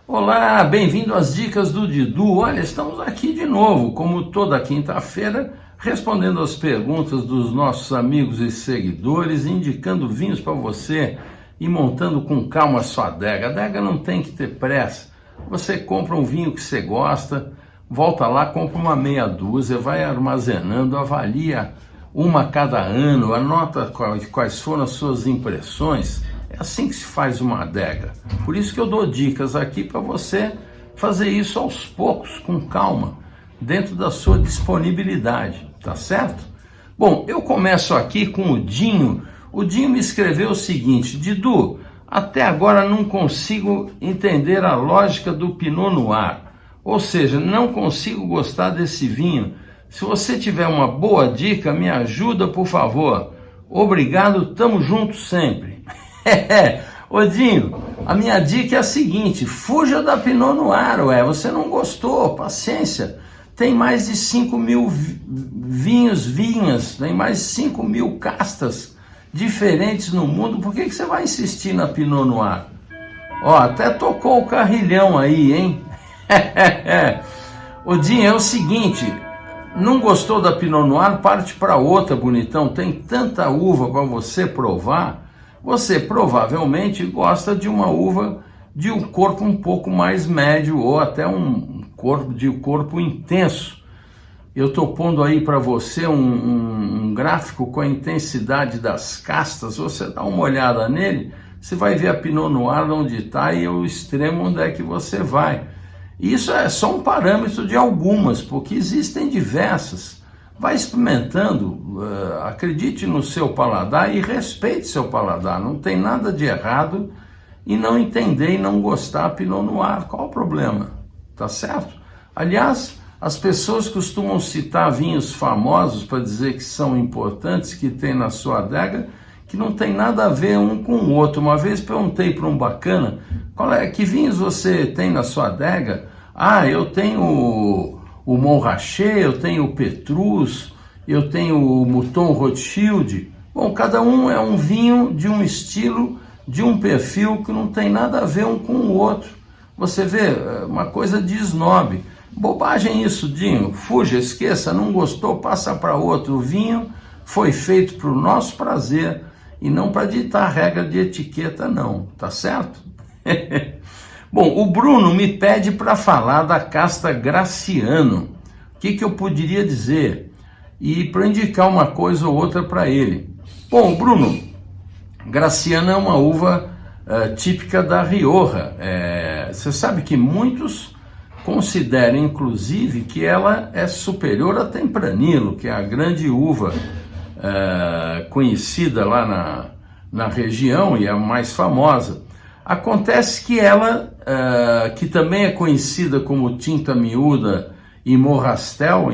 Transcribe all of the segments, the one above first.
Olá, bem-vindo às dicas do Didu. Olha, estamos aqui de novo, como toda quinta-feira, respondendo às perguntas dos nossos amigos e seguidores, indicando vinhos para você e montando com calma a sua adega. A adega não tem que ter pressa. Você compra um vinho que você gosta, volta lá, compra uma meia dúzia, vai armazenando, avalia uma a cada ano, anota quais foram as suas impressões. É assim que se faz uma adega. Por isso que eu dou dicas aqui para você fazer isso aos poucos, com calma, dentro da sua disponibilidade, tá certo? Bom, eu começo aqui com o Dinho. O Dinho me escreveu o seguinte: Didu, até agora não consigo entender a lógica do Pinot Noir, ou seja, não consigo gostar desse vinho. Se você tiver uma boa dica, me ajuda, por favor. Obrigado, tamo junto sempre. Ô Dinho, a minha dica é a seguinte: fuja da Pinot Noir, você não gostou, paciência. Tem mais de 5 mil vinhas, tem mais de 5 mil castas diferentes no mundo. Por que você vai insistir na Pinot Noir? Ó, até tocou o carrilhão aí, hein? Ô Dinho, é o seguinte, não gostou da Pinot Noir, parte para outra, bonitão. Tem tanta uva para você provar. Você provavelmente gosta de uma uva de um corpo um pouco mais médio ou até um corpo intenso. Eu estou pondo aí para você um gráfico com a intensidade das castas. Você dá uma olhada nele, você vai ver a Pinot Noir onde está e o extremo onde é que você vai. Isso é só um parâmetro de algumas, porque existem diversas. Vai experimentando, acredite no seu paladar e respeite seu paladar. Não tem nada de errado em não entender e não gostar da Pinot Noir. Qual o problema? Tá certo? Aliás, as pessoas costumam citar vinhos famosos para dizer que são importantes, que tem na sua adega, que não tem nada a ver um com o outro. Uma vez perguntei para um bacana, que vinhos você tem na sua adega? Ah, eu tenho o Montrachet, eu tenho o Petrus, eu tenho o Mouton Rothschild. Bom, cada um é um vinho de um estilo, de um perfil que não tem nada a ver um com o outro. Você vê, uma coisa de snob. Bobagem isso, Dinho. Fuja, esqueça, não gostou, passa para outro. O vinho foi feito para o nosso prazer e não para ditar regra de etiqueta, não. Tá certo? Bom, o Bruno me pede para falar da casta Graciano. O que eu poderia dizer? E para indicar uma coisa ou outra para ele. Bom, Bruno, Graciano é uma uva típica da Rioja. Você sabe que muitos consideram, inclusive, que ela é superior a Tempranillo, que é a grande uva conhecida lá na região e a mais famosa. Acontece que ela, que também é conhecida como Tinta Miúda e Morrastel,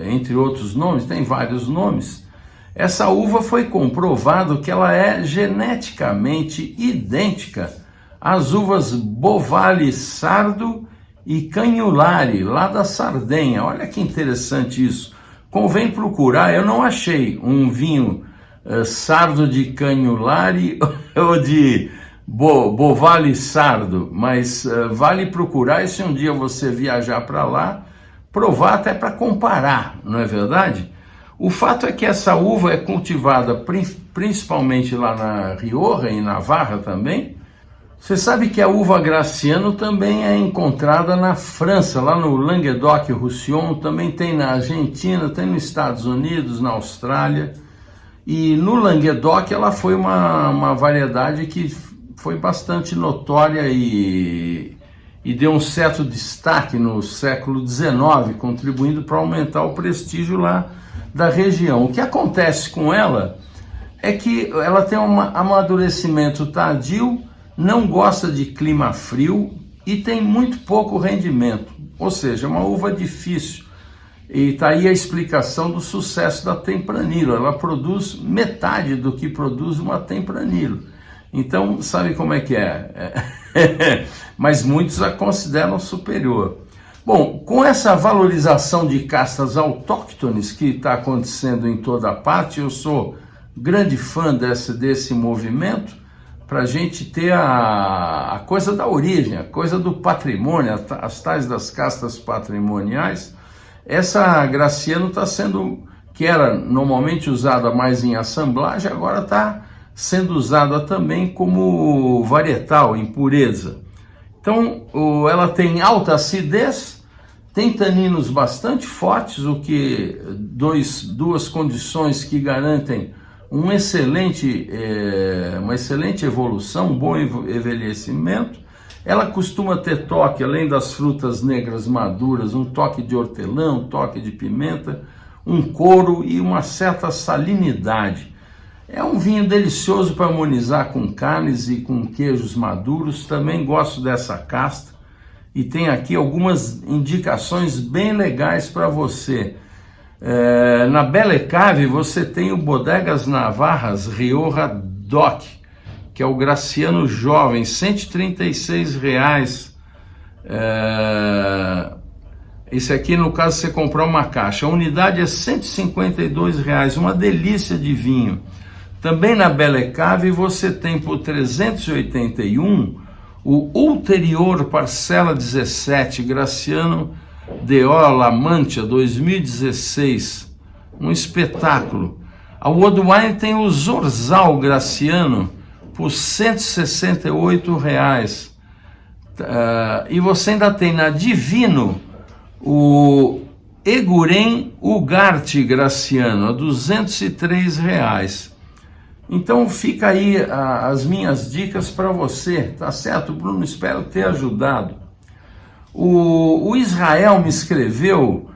entre outros nomes, tem vários nomes, essa uva foi comprovado que ela é geneticamente idêntica às uvas Bovale Sardo e Cagnolari, lá da Sardenha. Olha que interessante isso. Convém procurar, eu não achei um vinho Sardo de Cagnolari ou de Bovale Sardo, mas vale procurar, e se um dia você viajar para lá, provar até para comparar, não é verdade? O fato é que essa uva é cultivada principalmente lá na Rioja e Navarra também. Você sabe que a uva Graciano também é encontrada na França, lá no Languedoc-Roussillon, também tem na Argentina, tem nos Estados Unidos, na Austrália. E no Languedoc ela foi uma variedade que foi bastante notória e deu um certo destaque no século XIX, contribuindo para aumentar o prestígio lá da região. O que acontece com ela é que ela tem um amadurecimento tardio, não gosta de clima frio e tem muito pouco rendimento, ou seja, é uma uva difícil. E está aí a explicação do sucesso da Tempranillo. Ela produz metade do que produz uma Tempranillo. Então, sabe como é que é? Mas muitos a consideram superior. Bom, com essa valorização de castas autóctones que está acontecendo em toda parte, eu sou grande fã desse movimento, para a gente ter a coisa da origem, a coisa do patrimônio, as tais das castas patrimoniais. Essa Graciano está sendo, que era normalmente usada mais em assemblagem, agora está sendo usada também como varietal, em pureza. Então, ela tem alta acidez, tem taninos bastante fortes, o que duas condições que garantem uma excelente evolução, um bom envelhecimento. Ela costuma ter toque, além das frutas negras maduras, um toque de hortelã, um toque de pimenta, um couro e uma certa salinidade. É um vinho delicioso para harmonizar com carnes e com queijos maduros. Também gosto dessa casta e tem aqui algumas indicações bem legais para você. Na Belle Cave você tem o Bodegas Navarras Rioja DOC, que é o Graciano Jovem, R$ 136. Esse aqui, no caso, você comprar uma caixa. A unidade é R$ 152, uma delícia de vinho. Também na Belle Cave você tem por 381 o Ulterior Parcela 17, Graciano Deola Mancha 2016, um espetáculo. A Woodwine tem o Zorzal Graciano por R$ 168. E você ainda tem na Divino o Eguren Ugarte Graciano a R$ 203. Então fica aí as minhas dicas para você, tá certo, Bruno? Espero ter ajudado. O Israel me escreveu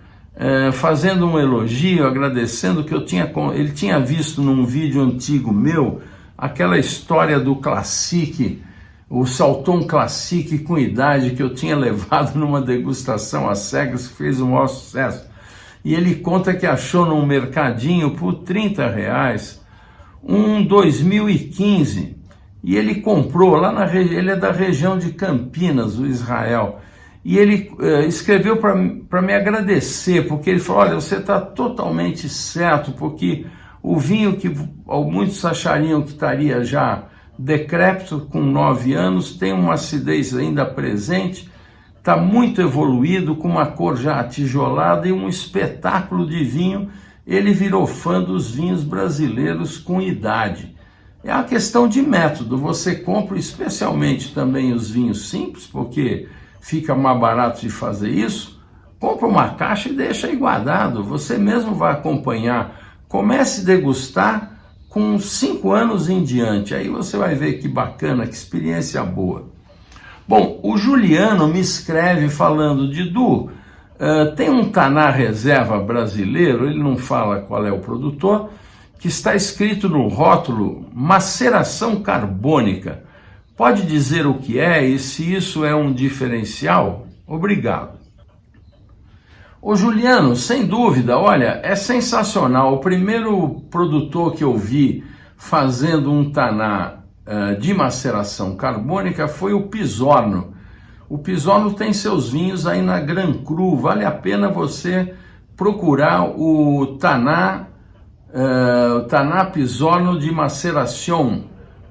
fazendo um elogio, agradecendo que ele tinha visto num vídeo antigo meu aquela história do Classique, o Salton Classique com idade que eu tinha levado numa degustação às cegas, que fez um maior sucesso. E ele conta que achou num mercadinho por R$ 30 um 2015, e ele comprou lá ele é da região de Campinas, o Israel, e ele escreveu para me agradecer, porque ele falou: olha, você está totalmente certo, porque o vinho que muitos achariam que estaria já decrépito com 9 anos, tem uma acidez ainda presente, está muito evoluído, com uma cor já atijolada e um espetáculo de vinho. Ele virou fã dos vinhos brasileiros com idade. É uma questão de método, você compra especialmente também os vinhos simples, porque fica mais barato de fazer isso, compra uma caixa e deixa aí guardado, você mesmo vai acompanhar. Comece a degustar com 5 anos em diante, aí você vai ver que bacana, que experiência boa. Bom, o Juliano me escreve falando de tem um Taná Reserva brasileiro, ele não fala qual é o produtor, que está escrito no rótulo maceração carbônica. Pode dizer o que é e se isso é um diferencial? Obrigado. Ô Juliano, sem dúvida, olha, é sensacional. O primeiro produtor que eu vi fazendo um Taná de maceração carbônica foi o Pisorno. O Pisorno tem seus vinhos aí na Gran Cru, vale a pena você procurar o Taná Pisorno de maceração,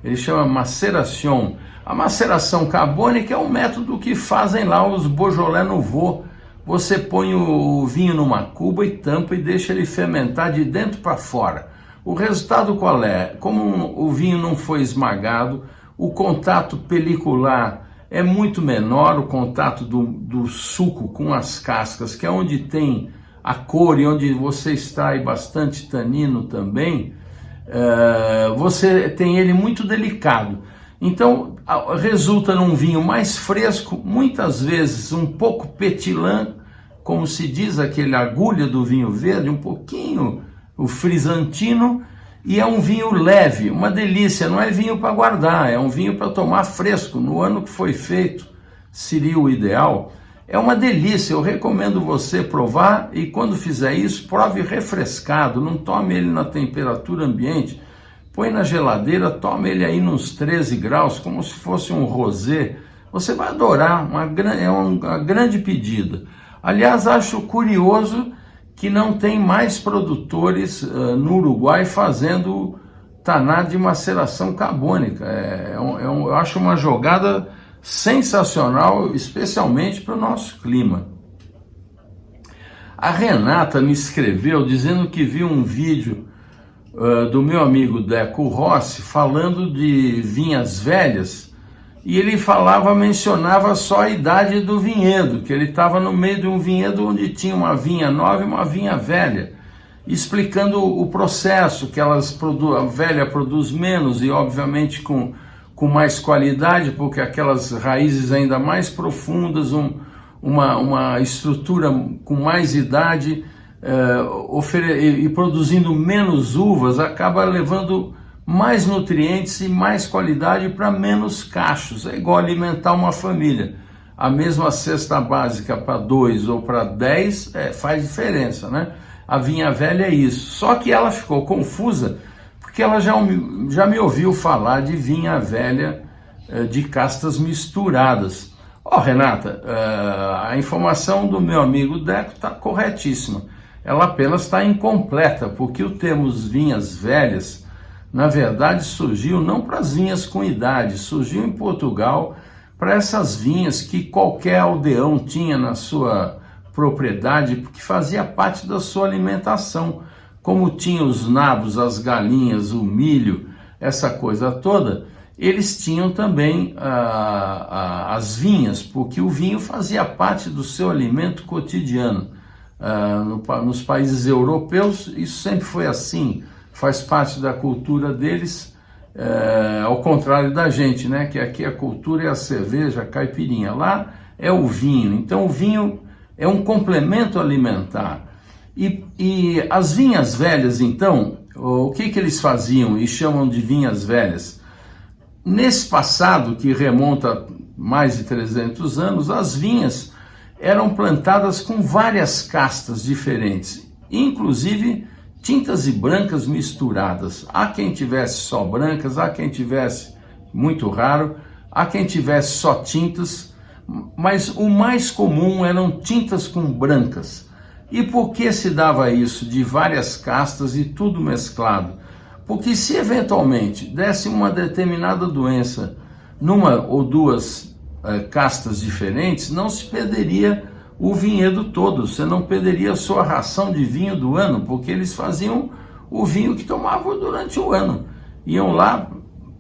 ele chama maceração. A maceração carbônica é um método que fazem lá os Beaujolais Nouveau. Você põe o vinho numa cuba e tampa e deixa ele fermentar de dentro para fora. O resultado qual é? Como o vinho não foi esmagado, o contato pelicular é muito menor, o contato do suco com as cascas, que é onde tem a cor e onde você extrai bastante tanino também, você tem ele muito delicado. Então, resulta num vinho mais fresco, muitas vezes um pouco petilant, como se diz, aquele agulha do vinho verde, um pouquinho o frisantino, e é um vinho leve, uma delícia, não é vinho para guardar, é um vinho para tomar fresco, no ano que foi feito, seria o ideal. É uma delícia, eu recomendo você provar, e quando fizer isso, prove refrescado, não tome ele na temperatura ambiente, põe na geladeira, tome ele aí nos 13 graus, como se fosse um rosé, você vai adorar, é uma grande pedida. Aliás, acho curioso que não tem mais produtores no Uruguai fazendo taná de maceração carbônica. Eu acho uma jogada sensacional, especialmente para o nosso clima. A Renata me escreveu dizendo que viu um vídeo do meu amigo Deco Rossi falando de vinhas velhas, e ele mencionava só a idade do vinhedo, que ele estava no meio de um vinhedo onde tinha uma vinha nova e uma vinha velha, explicando o processo, que a velha produz menos e obviamente com mais qualidade, porque aquelas raízes ainda mais profundas, uma estrutura com mais idade, e produzindo menos uvas, acaba levando mais nutrientes e mais qualidade para menos cachos. É igual alimentar uma família. A mesma cesta básica para 2 ou para 10 faz diferença, né? A vinha velha é isso. Só que ela ficou confusa porque ela já me ouviu falar de vinha velha de castas misturadas. Renata, a informação do meu amigo Deco está corretíssima. Ela apenas está incompleta, porque o termo vinhas velhas, na verdade, surgiu não para as vinhas com idade, surgiu em Portugal para essas vinhas que qualquer aldeão tinha na sua propriedade, porque fazia parte da sua alimentação. Como tinha os nabos, as galinhas, o milho, essa coisa toda, eles tinham também as vinhas, porque o vinho fazia parte do seu alimento cotidiano. Nos países europeus, isso sempre foi assim, faz parte da cultura deles, ao contrário da gente, né? Que aqui a cultura é a cerveja, a caipirinha, lá é o vinho. Então o vinho é um complemento alimentar. E as vinhas velhas, então, o que eles faziam e chamam de vinhas velhas? Nesse passado, que remonta a mais de 300 anos, as vinhas eram plantadas com várias castas diferentes, inclusive tintas e brancas misturadas. Há quem tivesse só brancas, há quem tivesse, muito raro, há quem tivesse só tintas, mas o mais comum eram tintas com brancas. E por que se dava isso de várias castas e tudo mesclado? Porque se eventualmente desse uma determinada doença numa ou duas castas diferentes, não se perderia o vinhedo todo, você não perderia a sua ração de vinho do ano, porque eles faziam o vinho que tomavam durante o ano. Iam lá,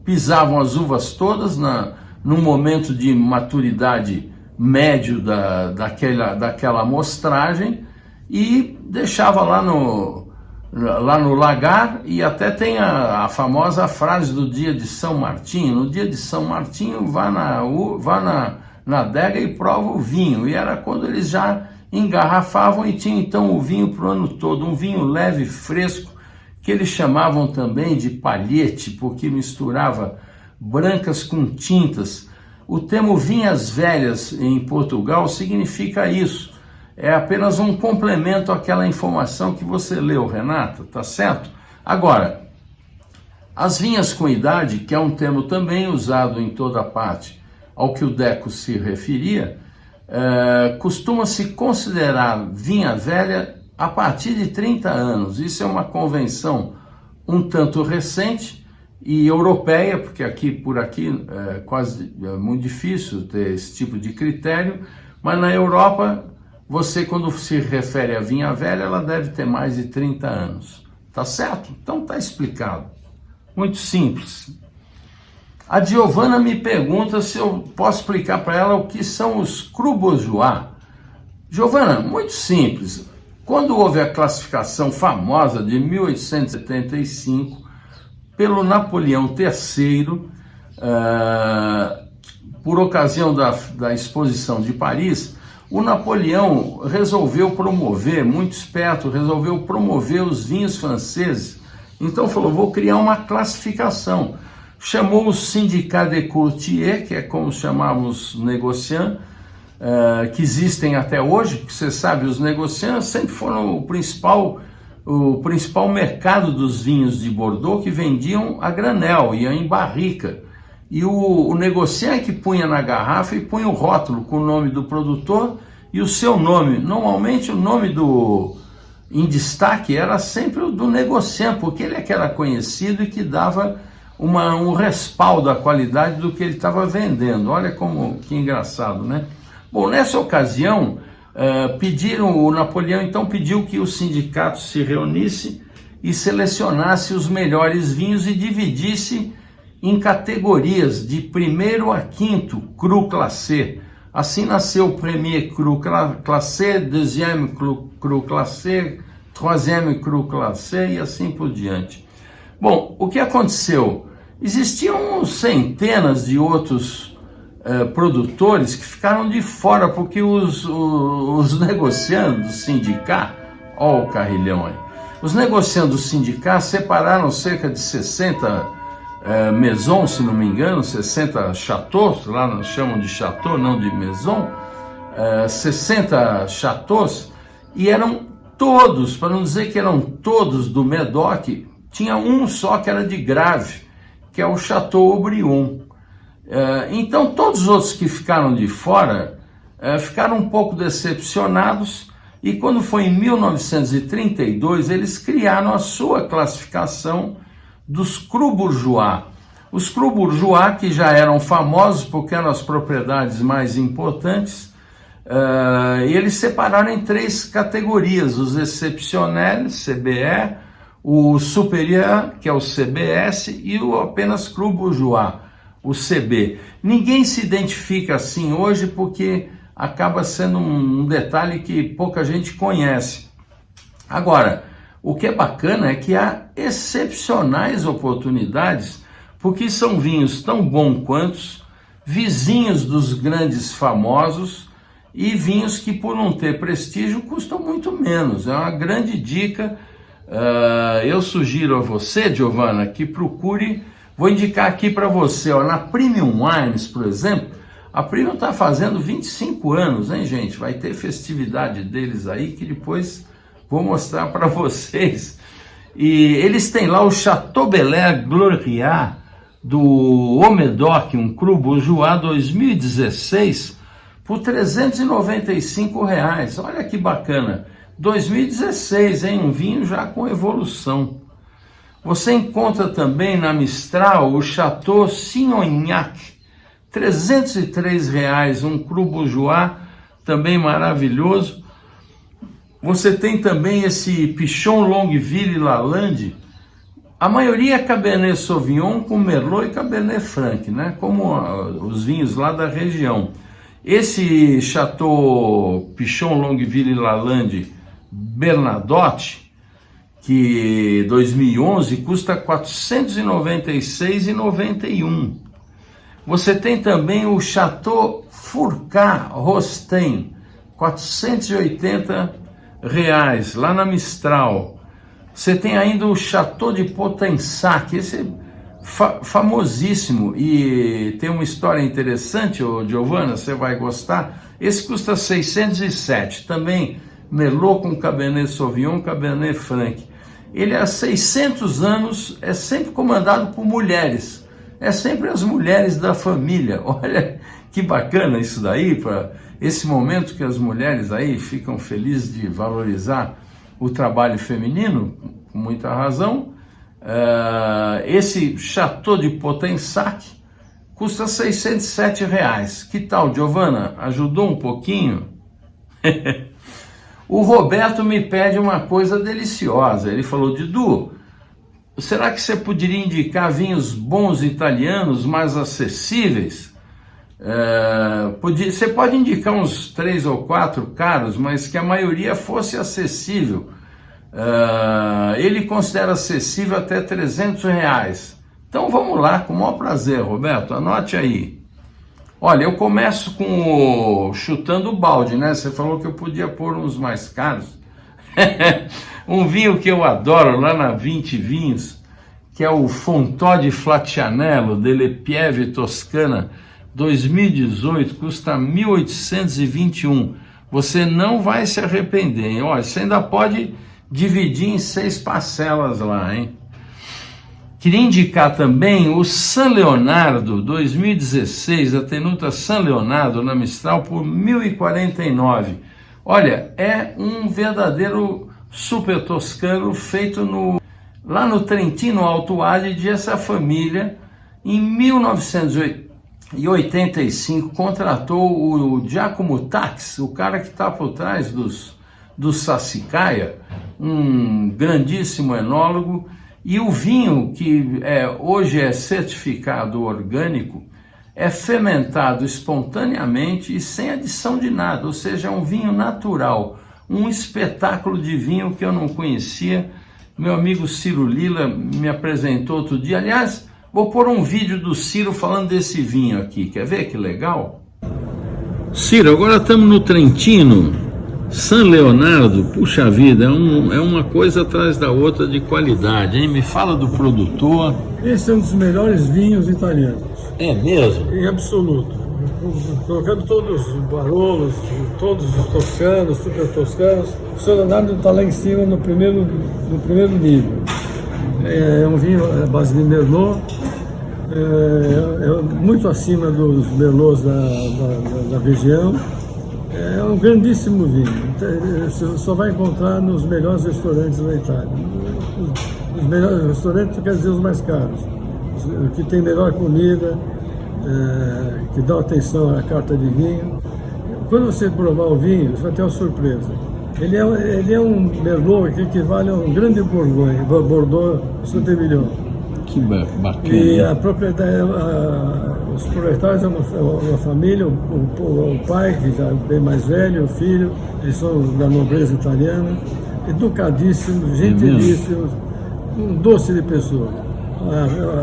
pisavam as uvas todas num momento de maturidade médio daquela amostragem e deixava lá no lagar, e até tem a famosa frase do dia de São Martinho: no dia de São Martinho vá na adega e prova o vinho. E era quando eles já engarrafavam e tinham então o vinho para o ano todo, um vinho leve, fresco, que eles chamavam também de palhete, porque misturava brancas com tintas. O termo vinhas velhas em Portugal significa isso. É apenas um complemento àquela informação que você leu, Renata, tá certo? Agora, as vinhas com idade, que é um termo também usado em toda parte, ao que o Deco se referia, costuma-se considerar vinha velha a partir de 30 anos. Isso é uma convenção um tanto recente e europeia, porque por aqui é muito difícil ter esse tipo de critério, mas na Europa, você, quando se refere a vinha velha, ela deve ter mais de 30 anos. Tá certo? Então tá explicado. Muito simples. A Giovana me pergunta se eu posso explicar para ela o que são os Cru Bourgeois. Giovana, muito simples. Quando houve a classificação famosa de 1875 pelo Napoleão III, por ocasião da Exposição de Paris, o Napoleão resolveu promover, muito esperto, resolveu promover os vinhos franceses. Então falou, vou criar uma classificação. Chamou o Syndicat des Courtiers, que é como chamavam os negociantes, que existem até hoje, porque você sabe, os negociantes sempre foram o principal mercado dos vinhos de Bordeaux, que vendiam a granel, ia em barrica. E o negociante que punha na garrafa e punha o rótulo com o nome do produtor e o seu nome. Normalmente o nome em destaque era sempre o do negociante, porque ele é que era conhecido e que dava um respaldo à qualidade do que ele estava vendendo. Olha como que engraçado, né? Bom, nessa ocasião, o Napoleão então pediu que o sindicato se reunisse e selecionasse os melhores vinhos e dividisse em categorias de primeiro a quinto cru classé. Assim nasceu o premier cru classé, deuxième cru classé, troisième cru classé e assim por diante. Bom, o que aconteceu? Existiam centenas de outros produtores que ficaram de fora, porque os negociantes do sindicato, ó o carrilhão aí, os negociantes do sindicato separaram cerca de 60 maisons, se não me engano, 60 chateaux, lá nós chamam de chateau, não de maison, 60 chateaux, e eram todos, para não dizer que eram todos do Médoc, tinha um só que era de Grave, que é o Chateau Aubryon. Então todos os outros que ficaram de fora ficaram um pouco decepcionados, e quando foi em 1932 eles criaram a sua classificação dos cru bourgeois. Os cru bourgeois, que já eram famosos porque eram as propriedades mais importantes, eles separaram em 3 categorias: os exceptionnels, CBE, o superior, que é o CBS, e o apenas cru bourgeois, o CB. Ninguém se identifica assim hoje porque acaba sendo um detalhe que pouca gente conhece. Agora, o que é bacana é que há excepcionais oportunidades, porque são vinhos tão bons quanto, vizinhos dos grandes famosos, e vinhos que, por não ter prestígio, custam muito menos. É uma grande dica. Eu sugiro a você, Giovana, que procure. Vou indicar aqui para você, ó, na Premium Wines, por exemplo. A Premium está fazendo 25 anos, hein, gente? Vai ter festividade deles aí que depois vou mostrar para vocês. E eles têm lá o Chateau Belair Gloria do Médoc, um cru bourgeois 2016, por R$395. Olha que bacana. 2016, hein? Um vinho já com evolução. Você encontra também na Mistral o Chateau Signoignac, R$303, um cru bourgeois também maravilhoso. Você tem também esse Pichon Longueville Lalande. A maioria é Cabernet Sauvignon com Merlot e Cabernet Franc, né? Como os vinhos lá da região. Esse Chateau Pichon Longueville Lalande Bernadotte, que 2011 custa R$ 496,91. Você tem também o Chateau Fourcade Rostein, R$480, lá na Mistral. Você tem ainda o Chateau de Potensac, esse é famosíssimo e tem uma história interessante, Giovana, você vai gostar. Esse custa 607, também Merlot com Cabernet Sauvignon, Cabernet Franc. Ele há 600 anos é sempre comandado por mulheres, é sempre as mulheres da família. Olha que bacana isso daí, para esse momento que as mulheres aí ficam felizes de valorizar o trabalho feminino, com muita razão. Esse Chateau de Potensac custa R$607. Que tal, Giovana? Ajudou um pouquinho? O Roberto me pede uma coisa deliciosa. Ele falou: Didu, será que você poderia indicar vinhos bons italianos, mais acessíveis? Você pode indicar uns 3 ou 4 caros, mas que a maioria fosse acessível. Ele considera acessível até R$300. Então vamos lá, com o maior prazer, Roberto, anote aí. Olha, eu começo com chutando o balde, né? Você falou que eu podia pôr uns mais caros. Um vinho que eu adoro lá na 20 Vinhos, que é o Fontò di Flaccianello, delle Pieve Toscana, 2018, custa 1.821. Você não vai se arrepender, hein? Olha, você ainda pode dividir em 6 parcelas lá, hein? Queria indicar também o San Leonardo 2016, a Tenuta San Leonardo na Mistral por 1.049. Olha, é um verdadeiro super toscano, feito lá no Trentino Alto Adige. Essa família, em 1985, contratou o Giacomo Tax, o cara que está por trás dos Sassicaia, um grandíssimo enólogo, e o vinho, que hoje é certificado orgânico, é fermentado espontaneamente e sem adição de nada, ou seja, é um vinho natural, um espetáculo de vinho que eu não conhecia. Meu amigo Ciro Lila me apresentou outro dia. Aliás, vou pôr um vídeo do Ciro falando desse vinho aqui, quer ver que legal? Ciro, agora estamos no Trentino, San Leonardo. Puxa vida, é uma coisa atrás da outra de qualidade, hein? Me fala do produtor. Esse é um dos melhores vinhos italianos. É mesmo? Em absoluto. Colocando todos os Barolos, todos os toscanos, super toscanos. O San Leonardo está lá em cima no primeiro nível. É um vinho à base de Merlot, muito acima dos Merlots da região. É um grandíssimo vinho. Você só vai encontrar nos melhores restaurantes da Itália. Os melhores restaurantes quer dizer os mais caros, que tem melhor comida, que dá atenção à carta de vinho. Quando você provar o vinho, você vai ter uma surpresa. Ele é um Merlot que equivale a um grande Bordeaux Saint-Emilion. Que bacana. E a propriedade, os proprietários é uma família, o pai, que já é bem mais velho, o filho, eles são da nobreza italiana, educadíssimos, gentilíssimos, um doce de pessoa.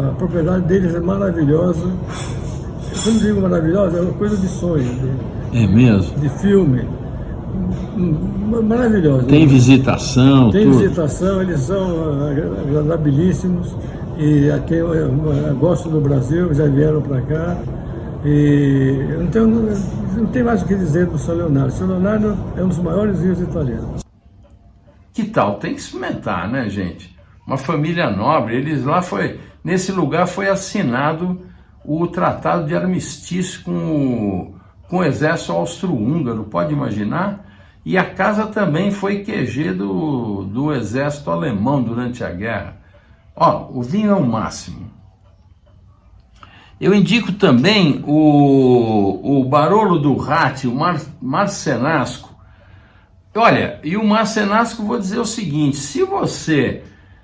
A propriedade deles é maravilhosa. Quando digo maravilhosa, é uma coisa de sonho. É mesmo? De filme. Maravilhosa. Tem visitação? Tem tudo. visitação, eles são agradabilíssimos. E aqui eu gosto do Brasil, já vieram para cá. E não tem mais o que dizer do San Leonardo. San Leonardo é um dos maiores vinhos italianos. Que tal? Tem que experimentar, né, gente? Uma família nobre, nesse lugar foi assinado o Tratado de Armistício com o exército austro-húngaro, pode imaginar? E a casa também foi QG do exército alemão durante a guerra. Ó, o vinho é o máximo. Eu indico também o Barolo do Ratti, o Marcenasco. Olha, e o Marcenasco, vou dizer o seguinte: se você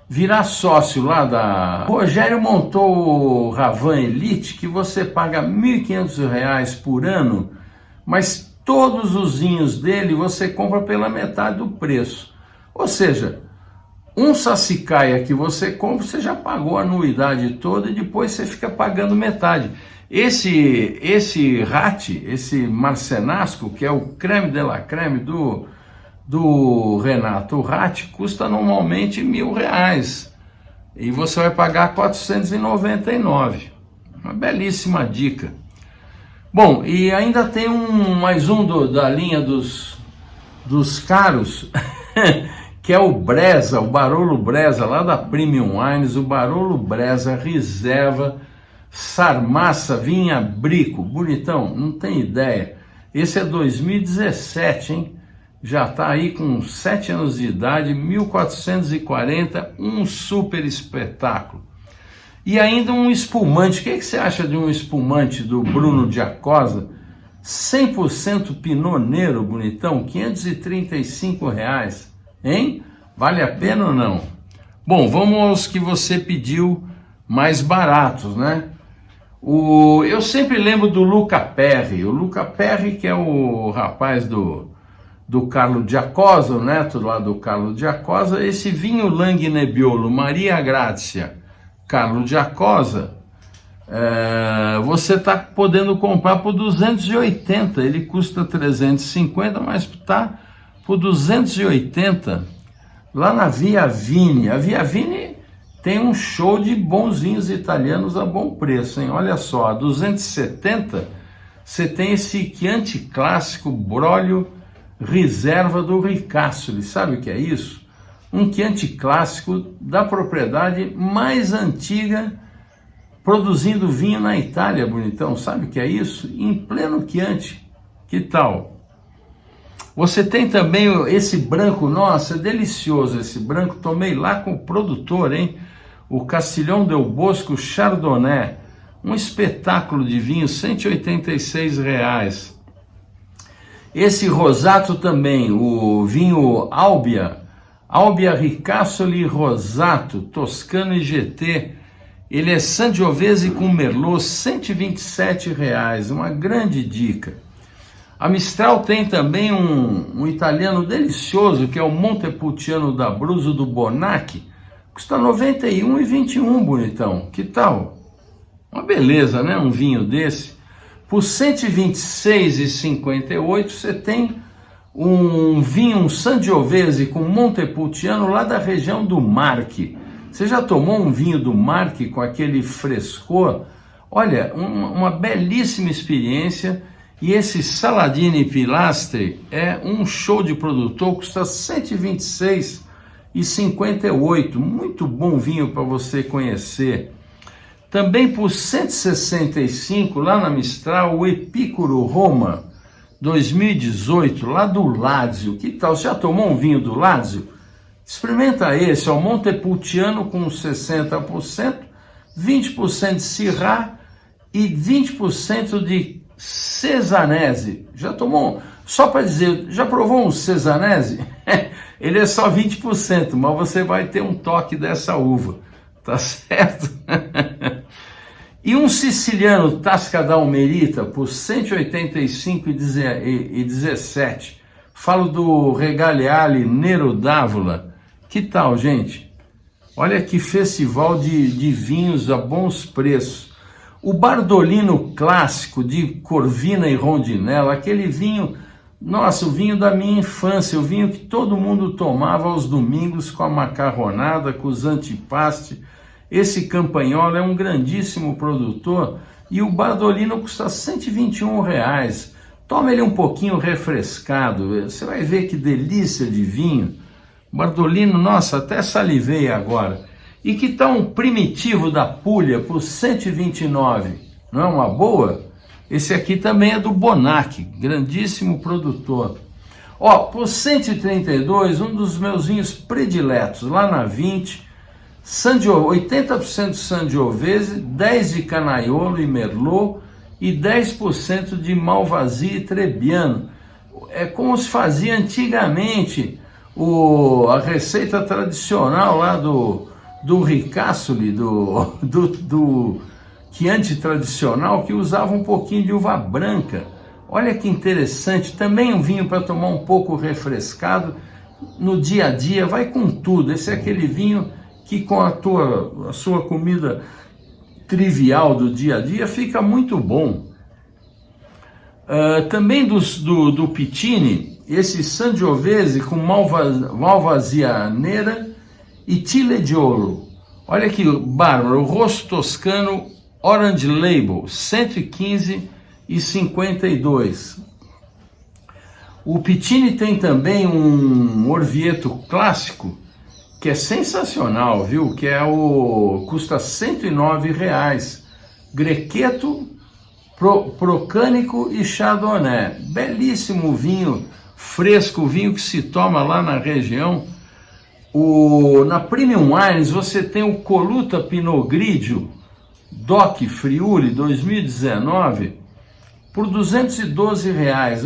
virar sócio lá o Rogério montou o Ravan Elite, que você paga R$ 1.500 por ano, mas todos os vinhos dele você compra pela metade do preço. Ou seja, um Sassicaia que você compra, você já pagou a anuidade toda e depois você fica pagando metade. Esse Ratti, esse Marcenasco, que é o creme de la creme do Renato Ratti, custa normalmente R$1.000 e você vai pagar 499. Uma belíssima dica. Bom, e ainda tem mais um da linha dos caros, que é o Bresa, o Barolo Bresa, lá da Premium Wines, o Barolo Bresa Reserva Sarmassa Vinha Brico, bonitão, não tem ideia. Esse é 2017, hein? Já está aí com 7 anos de idade, 1440, um super espetáculo. E ainda um espumante. O que você acha de um espumante do Bruno Giacosa? 100% Pinot Nero, bonitão, R$535, hein? Vale a pena ou não? Bom, vamos aos que você pediu mais baratos, né? Eu sempre lembro do Luca Perri. O Luca Perri, que é o rapaz do Carlo Giacosa, o neto lá do Carlo Giacosa. Esse vinho Langhe Nebbiolo, Maria Grazia, Carlo Giacosa, você está podendo comprar por 280, ele custa 350, mas está por 280 lá na Via Vini. A Via Vini tem um show de bons vinhos italianos a bom preço, hein? Olha só, a 270 você tem esse Chianti clássico Broglio Reserva do Ricasoli. Sabe o que é isso? Um Chianti clássico da propriedade mais antiga produzindo vinho na Itália, bonitão. Sabe o que é isso? Em pleno Chianti. Que tal? Você tem também esse branco, nossa, é delicioso esse branco, tomei lá com o produtor, hein? O Castillon del Bosco Chardonnay, um espetáculo de vinho, R$ 186. Esse rosato também, o vinho Albia Ricasoli Rosato, Toscano e GT, ele é Sangiovese com Merlot, R$ 127, uma grande dica. A Mistral tem também um italiano delicioso, que é o Montepulciano d'Abruzzo do Bonacci, custa R$ 91,21, bonitão, que tal? Uma beleza, né? Um vinho desse. Por R$ 126,58 você tem um vinho, um Sangiovese com Montepulciano lá da região do Marche. Você já tomou um vinho do Marche com aquele frescor? Olha, uma belíssima experiência. E esse Saladini Pilastri é um show de produtor, custa R$ 126,58. Muito bom vinho para você conhecer. Também por R$ 165, lá na Mistral, o Epicuro Roma 2018, lá do Lazio. Que tal? Você já tomou um vinho do Lazio? Experimenta esse, o Montepulciano com 60%, 20% de Syrah e 20% de Cesanese. Já tomou? Só para dizer, já provou um Cesanese? Ele é só 20%, mas você vai ter um toque dessa uva, tá certo? E um siciliano Tascadal Merita por R$ 185,17. Falo do Regaliale Nero d'Avola. Que tal, gente? Olha que festival de vinhos a bons preços. O Bardolino clássico de Corvina e Rondinella, aquele vinho, nossa, o vinho da minha infância, o vinho que todo mundo tomava aos domingos com a macarronada, com os antipasti. Esse Campagnolo é um grandíssimo produtor e o Bardolino custa R$ 121. Toma ele um pouquinho refrescado, você vai ver que delícia de vinho. Bardolino, nossa, até salivei agora. E que tal um Primitivo da Puglia por R$ 129? Não é uma boa? Esse aqui também é do Bonacci, grandíssimo produtor. Ó, por R$ 132, um dos meus vinhos prediletos, lá na 20, 80% de Sangiovese, 10% de Canaiolo e Merlot e 10% de Malvasia e Trebbiano. É como se fazia antigamente a receita tradicional lá do Ricasoli, do Chianti tradicional, que usava um pouquinho de uva branca. Olha que interessante, também um vinho para tomar um pouco refrescado no dia a dia, vai com tudo. Esse é aquele vinho que com a sua comida trivial do dia a dia fica muito bom. Também do Piccini, esse Sangiovese com Malvasia Nera e Ciliegiolo. Olha que bárbaro, o Rosso Toscano Orange Label, R$ 115,52. O Piccini tem também um Orvieto clássico, que é sensacional, viu? Que custa R$ 109. Grechetto, Procânico e Chardonnay. Belíssimo vinho fresco, vinho que se toma lá na região. Na Premium Wines você tem o Coluta Pinot Grigio Doc Friuli 2019 por R$ 212,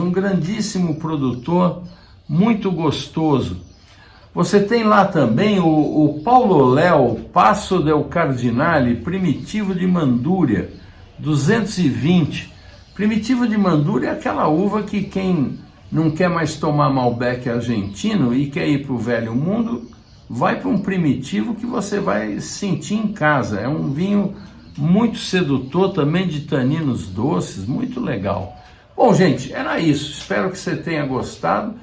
um grandíssimo produtor, muito gostoso. Você tem lá também o Paulo Léo Passo del Cardinale Primitivo de Mandúria 220. Primitivo de Mandúria é aquela uva que quem não quer mais tomar Malbec argentino e quer ir para o velho mundo, vai para um Primitivo que você vai sentir em casa. É um vinho muito sedutor, também de taninos doces, muito legal. Bom, gente, era isso. Espero que você tenha gostado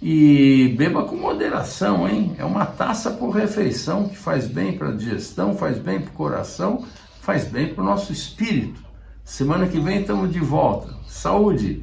e beba com moderação, hein? É uma taça por refeição que faz bem para a digestão, faz bem para o coração, faz bem para o nosso espírito. Semana que vem estamos de volta. Saúde!